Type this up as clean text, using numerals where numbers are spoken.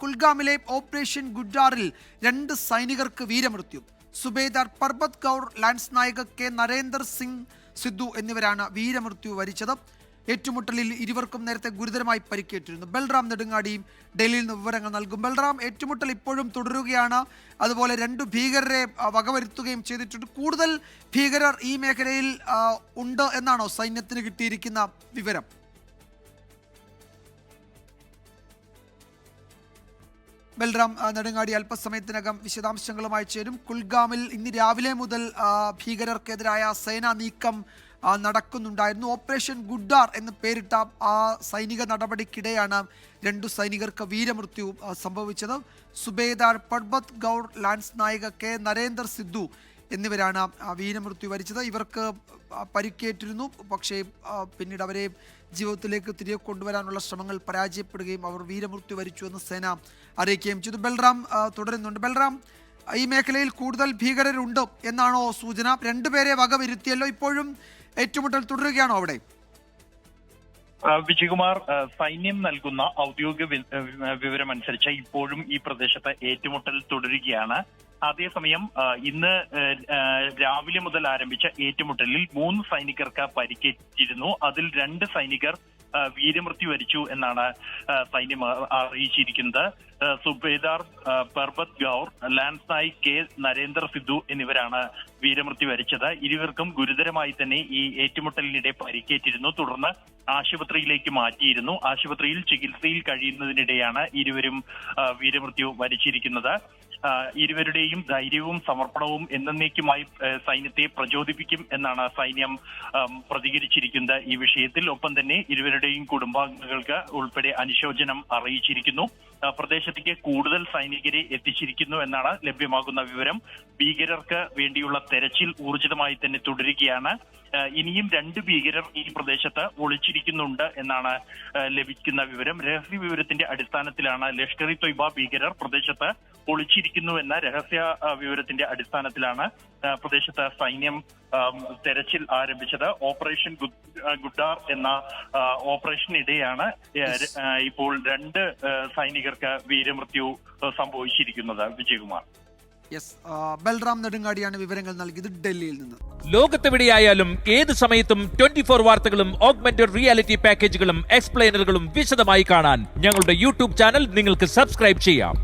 കുൽഗാമിലെ operation ഗുഡ്ഡാറിൽ 2 സൈനികർക്ക് വീരമൃത്യു. Subedar പർബത് Kaur, lance നായക കെ നരേന്ദർ സിംഗ് സിദ്ധു എന്നിവരാണ് വീരമൃത്യു വരിച്ചത്. ഏറ്റുമുട്ടലിൽ ഇരുവർക്കും നേരത്തെ ഗുരുതരമായി പരിക്കേറ്റിരുന്നു. ബൽറാം നെടുങ്ങാടിയും ഡൽഹിയിൽ നിന്ന് വിവരങ്ങൾ നൽകും. ബൽറാം, ഏറ്റുമുട്ടൽ ഇപ്പോഴും തുടരുകയാണ്. അതുപോലെ 2 ഭീകരരെ വകവരുത്തുകയും ചെയ്തിട്ടുണ്ട്. കൂടുതൽ ഭീകരർ ഈ മേഖലയിൽ ഉണ്ട് എന്നാണോ സൈന്യത്തിന് കിട്ടിയിരിക്കുന്ന വിവരം? ബൽറാം നെടുങ്ങാടി അല്പസമയത്തിനകം വിശദാംശങ്ങളുമായി ചേരും. കുൽഗാമിൽ ഇന്ന് രാവിലെ മുതൽ ഭീകരർക്കെതിരായ സേനാ നീക്കം നടക്കുന്നുണ്ടായിരുന്നു. ഓപ്പറേഷൻ ഗുഡ്ഡാർ എന്ന് പേരിട്ട ആ സൈനിക നടപടിക്കിടെയാണ് 2 സൈനികർക്ക് വീരമൃത്യു സംഭവിച്ചത്. സുബേദാർ പർബത് ഗൗർ, ലാൻസ് നായക കെ നരേന്ദർ സിദ്ധു എന്നിവരാണ് വീരമൃത്യു വരിച്ചത്. ഇവർക്ക് പരിക്കേറ്റിരുന്നു. പക്ഷേ പിന്നീട് അവരെ ജീവിതത്തിലേക്ക് തിരികെ കൊണ്ടുവരാനുള്ള ശ്രമങ്ങൾ പരാജയപ്പെടുകയും അവർ വീരമൃത്യു വരിച്ചു എന്ന് സേന അറിയിക്കുകയും ചെയ്തു. ബൽറാം തുടരുന്നുണ്ട്. ബൽറാം, ഈ മേഖലയിൽ കൂടുതൽ ഭീകരരുണ്ട് എന്നാണോ സൂചന? 2 പേരെ വകവരുത്തിയല്ലോ. ഇപ്പോഴും ഏറ്റുമുട്ടൽ തുടരുകയാണോ അവിടെ? വിജയകുമാർ, സൈന്യം നൽകുന്ന ഔദ്യോഗിക വിവരമനുസരിച്ച് ഇപ്പോഴും ഈ പ്രദേശത്ത് ഏറ്റുമുട്ടൽ തുടരുകയാണ്. അതേസമയം ഇന്ന് രാവിലെ മുതൽ ആരംഭിച്ച ഏറ്റുമുട്ടലിൽ 3 സൈനികർക്ക് പരിക്കേറ്റിരുന്നു. അതിൽ 2 സൈനികർ വീരമൃത്യു വരിച്ചു എന്നാണ് സൈന്യം അറിയിച്ചിരിക്കുന്നത്. സുബേദാർ പർബത് ഗൗർ, ലാൻസ് നായിക് കെ നരേന്ദർ സിദ്ധു എന്നിവരാണ് വീരമൃത്യു വരിച്ചത്. ഇരുവർക്കും ഗുരുതരമായി തന്നെ ഈ ഏറ്റുമുട്ടലിനിടെ പരിക്കേറ്റിരുന്നു. തുടർന്ന് ആശുപത്രിയിലേക്ക് മാറ്റിയിരുന്നു. ആശുപത്രിയിൽ ചികിത്സയിൽ കഴിയുന്നതിനിടെയാണ് ഇരുവരും വീരമൃത്യു വരിച്ചിരിക്കുന്നത്. ഇരുവരുടെയും ധൈര്യവും സമർപ്പണവും എന്നേക്കുമായി സൈന്യത്തെ പ്രചോദിപ്പിക്കും എന്നാണ് സൈന്യം പ്രതികരിച്ചിരിക്കുന്നത് ഈ വിഷയത്തിൽ. ഒപ്പം തന്നെ ഇരുവരുടെയും കുടുംബാംഗങ്ങൾക്ക് ഉൾപ്പെടെ അനുശോചനം അറിയിച്ചിരിക്കുന്നു. പ്രദേശത്തേക്ക് കൂടുതൽ സൈനികരെ എത്തിച്ചിരിക്കുന്നു എന്നാണ് ലഭ്യമാകുന്ന വിവരം. ഭീകരർക്ക് വേണ്ടിയുള്ള തെരച്ചിൽ ഊർജിതമായി തന്നെ തുടരുകയാണ്. ഇനിയും 2 ഭീകരർ ഈ പ്രദേശത്ത് ഒളിച്ചിരിക്കുന്നുണ്ട് എന്നാണ് ലഭിക്കുന്ന വിവരം. രഹസ്യ വിവരത്തിന്റെ അടിസ്ഥാനത്തിലാണ് ലഷ്കർ ഇ തൊയ്ബ ഭീകരർ പ്രദേശത്ത് ഒളിച്ചിരിക്കുന്നു എന്ന രഹസ്യ വിവരത്തിന്റെ അടിസ്ഥാനത്തിലാണ് പ്രദേശത്ത് സൈന്യം തെരച്ചിൽ ആരംഭിച്ചത്. ഓപ്പറേഷൻ ഗുഡ്ഡാർ എന്ന ഓപ്പറേഷനിടെയാണ് ഇപ്പോൾ 2 സൈനികർക്ക് വീരമൃത്യു സംഭവിച്ചിരിക്കുന്നത്. വിജയകുമാർ. ബൽറാം നെടുങ്ങാടിയാണ് വിവരങ്ങൾ നൽകിയത് ഡൽഹിയിൽ നിന്ന്. ലോകത്തെവിടെയായാലും ഏത് സമയത്തും 24 വാർത്തകളും ഓഗ്മെന്റഡ് റിയാലിറ്റി പാക്കേജുകളും എക്സ്പ്ലെയിനറുകളും വിശദമായി കാണാൻ ഞങ്ങളുടെ യൂട്യൂബ് ചാനൽ നിങ്ങൾക്ക് സബ്സ്ക്രൈബ് ചെയ്യാം.